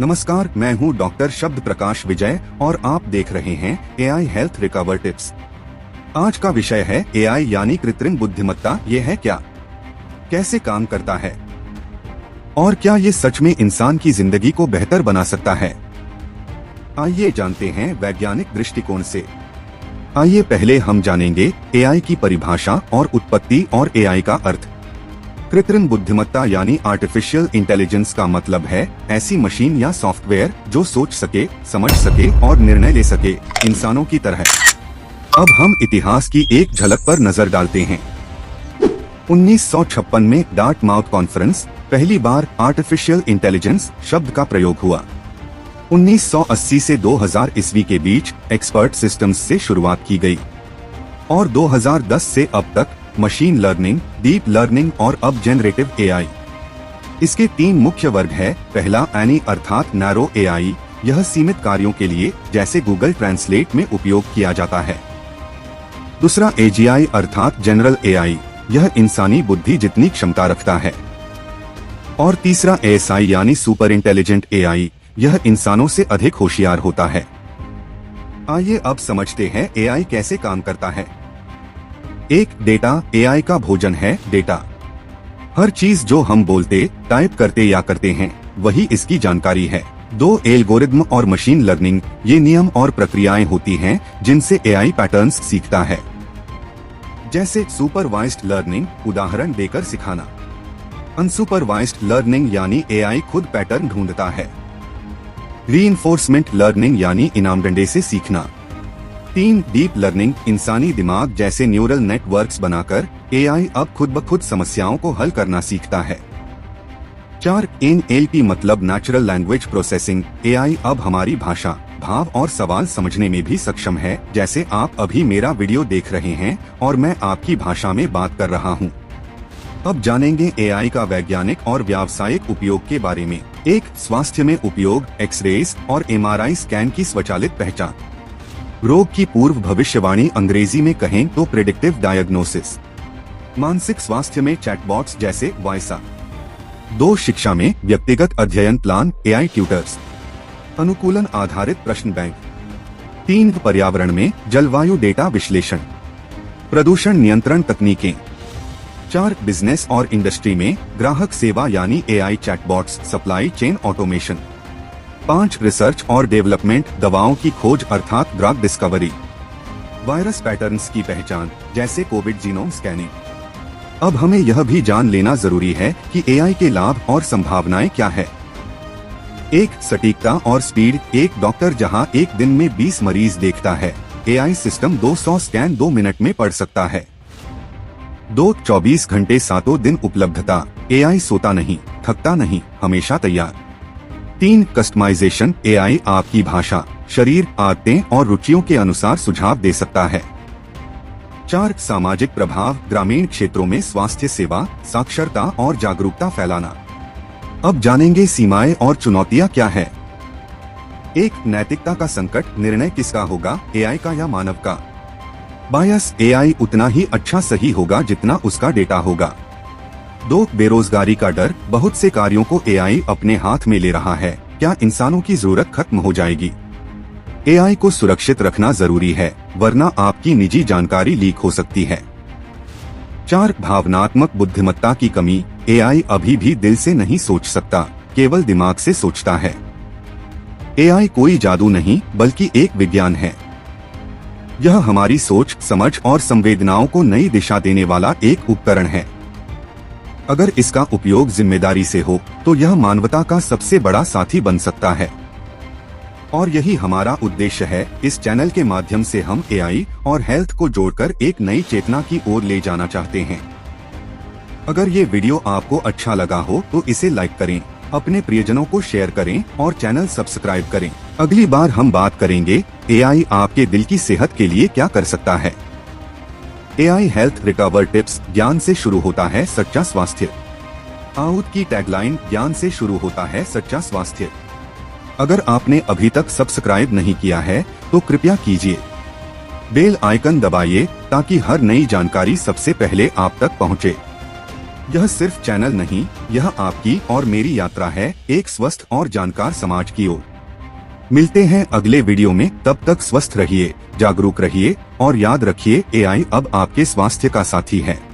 नमस्कार, मैं हूं डॉक्टर शब्द प्रकाश विजय और आप देख रहे हैं एआई हेल्थ रिकवर टिप्स। आज का विषय है एआई यानी कृत्रिम बुद्धिमत्ता। ये है क्या, कैसे काम करता है और क्या ये सच में इंसान की जिंदगी को बेहतर बना सकता है? आइए जानते हैं वैज्ञानिक दृष्टिकोण से। आइए पहले हम जानेंगे एआई की परिभाषा और उत्पत्ति और एआई का अर्थ। कृत्रिम बुद्धिमत्ता यानी आर्टिफिशियल इंटेलिजेंस का मतलब है ऐसी मशीन या सॉफ्टवेयर जो सोच सके, समझ सके और निर्णय ले सके इंसानों की तरह। अब हम इतिहास की एक झलक पर नजर डालते हैं। 1956 में डार्टमाउथ कॉन्फ्रेंस पहली बार आर्टिफिशियल इंटेलिजेंस शब्द का प्रयोग हुआ। 1980 से 2000 ईस्वी के बीच एक्सपर्ट सिस्टम्स से शुरुआत की गई और 2010 से अब तक मशीन लर्निंग, डीप लर्निंग और अब जेनरेटिव एआई। इसके 3 मुख्य वर्ग है। पहला एनी अर्थात नैरो एआई, यह सीमित कार्यों के लिए जैसे गूगल ट्रांसलेट में उपयोग किया जाता है। दूसरा एजीआई अर्थात जनरल एआई, यह इंसानी बुद्धि जितनी क्षमता रखता है। और तीसरा एएसआई यानी सुपर इंटेलिजेंट एआई, यह इंसानों से अधिक होशियार होता है। आइए अब समझते हैं एआई कैसे काम करता है। एक, डेटा। एआई का भोजन है डेटा। हर चीज जो हम बोलते, टाइप करते या करते हैं वही इसकी जानकारी है। 2, एल्गोरिदम और मशीन लर्निंग, ये नियम और प्रक्रियाएं होती हैं जिनसे एआई पैटर्न्स सीखता है। जैसे सुपरवाइज्ड लर्निंग, उदाहरण देकर सिखाना। अनसुपरवाइज्ड लर्निंग यानी एआई खुद पैटर्न ढूंढता है। रीइंफोर्समेंट लर्निंग यानी इनाम डंडे से सीखना। 3, डीप लर्निंग, इंसानी दिमाग जैसे न्यूरल नेटवर्क्स बनाकर एआई अब खुद ब खुद समस्याओं को हल करना सीखता है। 4, एनएलपी मतलब नेचुरल लैंग्वेज प्रोसेसिंग, एआई अब हमारी भाषा, भाव और सवाल समझने में भी सक्षम है। जैसे आप अभी मेरा वीडियो देख रहे हैं और मैं आपकी भाषा में बात कर रहा हूँ। अब जानेंगे एआई का वैज्ञानिक और व्यावसायिक उपयोग के बारे में। 1, स्वास्थ्य में उपयोग, एक्सरेज और एमआरआई स्कैन की स्वचालित पहचान। रोग की पूर्व भविष्यवाणी, अंग्रेजी में कहें तो प्रेडिक्टिव डायग्नोसिस। मानसिक स्वास्थ्य में चैटबॉट्स जैसे वाइसा। 2, शिक्षा में व्यक्तिगत अध्ययन प्लान, एआई ट्यूटर्स। अनुकूलन आधारित प्रश्न बैंक। 3, पर्यावरण में जलवायु डेटा विश्लेषण। प्रदूषण नियंत्रण तकनीकें। 4, बिजनेस और इंडस्ट्री में ग्राहक सेवा यानी AI chatbots, supply chain automation. 5, research और डेवलपमेंट, दवाओं की खोज अर्थात ड्रग डिस्कवरी। वायरस पैटर्न्स की पहचान जैसे कोविड जीनोम स्कैनिंग। अब हमें यह भी जान लेना जरूरी है कि एआई के लाभ और संभावनाएं क्या है। 1, सटीकता और स्पीड, एक डॉक्टर जहां एक दिन में 20 मरीज देखता है, एआई सिस्टम 200 स्कैन 2 मिनट में पढ़ सकता है। 2, 24 घंटे 7 दिन उपलब्धता, एआई सोता नहीं, थकता नहीं, हमेशा तैयार। 3, कस्टमाइजेशन, एआई आपकी भाषा, शरीर, आदतें और रुचियों के अनुसार सुझाव दे सकता है। 4, सामाजिक प्रभाव, ग्रामीण क्षेत्रों में स्वास्थ्य सेवा, साक्षरता और जागरूकता फैलाना। अब जानेंगे सीमाएं और चुनौतियां क्या है। 1, नैतिकता का संकट, निर्णय किसका होगा, एआई का या मानव का। बायस, एआई उतना ही अच्छा सही होगा जितना उसका डेटा होगा। 2, बेरोजगारी का डर, बहुत से कार्यों को एआई अपने हाथ में ले रहा है, क्या इंसानों की जरूरत खत्म हो जाएगी। एआई को सुरक्षित रखना जरूरी है वरना आपकी निजी जानकारी लीक हो सकती है। 4, भावनात्मक बुद्धिमत्ता की कमी, एआई अभी भी दिल से नहीं सोच सकता, केवल दिमाग से सोचता है। एआई कोई जादू नहीं बल्कि एक विज्ञान है। यह हमारी सोच, समझ और संवेदनाओं को नई दिशा देने वाला एक उपकरण है। अगर इसका उपयोग जिम्मेदारी से हो तो यह मानवता का सबसे बड़ा साथी बन सकता है। और यही हमारा उद्देश्य है। इस चैनल के माध्यम से हम एआई और हेल्थ को जोड़कर एक नई चेतना की ओर ले जाना चाहते हैं। अगर ये वीडियो आपको अच्छा लगा हो तो इसे लाइक करें, अपने प्रियजनों को शेयर करें और चैनल सब्सक्राइब करें। अगली बार हम बात करेंगे एआई आपके दिल की सेहत के लिए क्या कर सकता है। एआई हेल्थ रिकवर टिप्स, ज्ञान से शुरू होता है सच्चा स्वास्थ्य। आउट की टैगलाइन, ज्ञान से शुरू होता है सच्चा स्वास्थ्य। अगर आपने अभी तक सब्सक्राइब नहीं किया है तो कृपया कीजिए। बेल आइकन दबाइए ताकि हर नई जानकारी सबसे पहले आप तक पहुंचे। यह सिर्फ चैनल नहीं, यह आपकी और मेरी यात्रा है एक स्वस्थ और जानकार समाज की ओर। मिलते हैं अगले वीडियो में, तब तक स्वस्थ रहिए, जागरूक रहिए और याद रखिए AI अब आपके स्वास्थ्य का साथी है।